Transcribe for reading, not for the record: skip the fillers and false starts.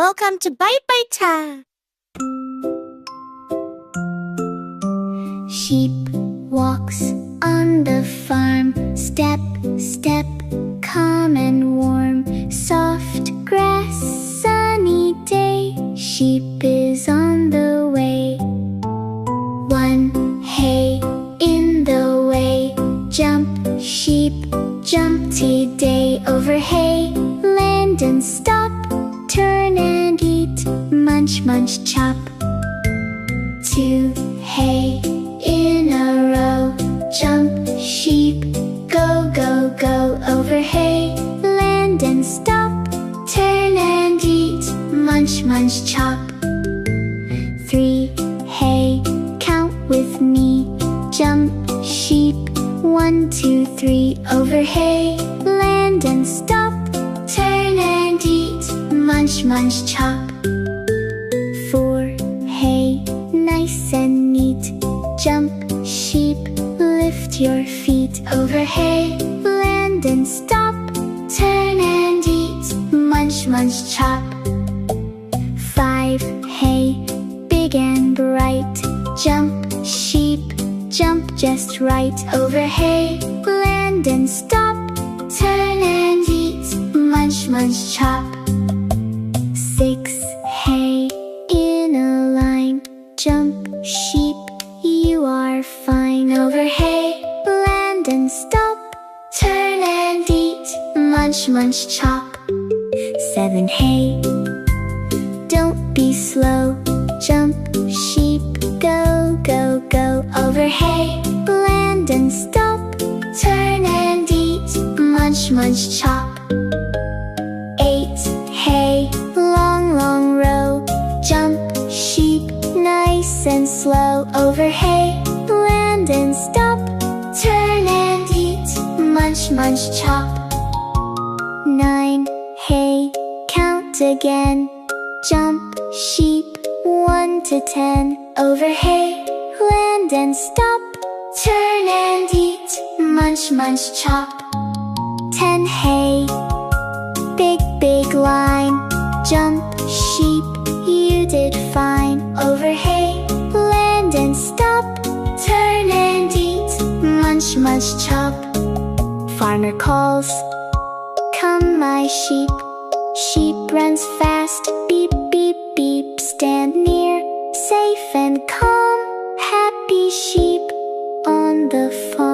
Welcome to Bite Bite Time. Sheep walks on the farm. Step, step, calm and warm. Soft grass, sunny day. Sheep is on the way. One hay in the way. Jump, sheep, jump today. Over hay, land and stop. Turn and eat, munch, munch, chop. Two hay in a row. Jump, sheep, go, go, go. Over hay, land and stop. Turn and eat, munch, munch, chop. Three hay, count with me. Jump, sheep, 1, 2, 3. Over hay, land and stop. Turn and eat, munch, munch, chop. Four hay, nice and neat. Jump, sheep, lift your feet. Over hay, land and stop. Turn and eat, munch, munch, chop. Five hay, big and bright. Jump, sheep, jump just right. Over hay, land and stop. Turn and eat, munch, munch, chop. Six hay in a line. Jump, sheep, you are fine. Over hay, land and stop. Turn and eat, munch, munch, chop. Seven hay, don't be slow. Jump, sheep, go, go, go. Over hay, land and stop. Turn and eat, munch, munch, chop. Eight hay, long, long row. Jump, sheep, nice and slow. Over hay, land and stop. Turn and eat, munch, munch, chop. Nine hay, count again. Jump, sheep, 1 to 10. Over hay, land and stop. Turn and eat, munch, munch, chop. 10 hay, big, big line. Jump, sheep, you did fine. Over hay, land and stop. Turn and eat, munch, munch, chop. Farmer calls, come my sheep. Sheep runs fast, beep, beep, beep. Stand near, safe and calm. Happy sheep on the farm.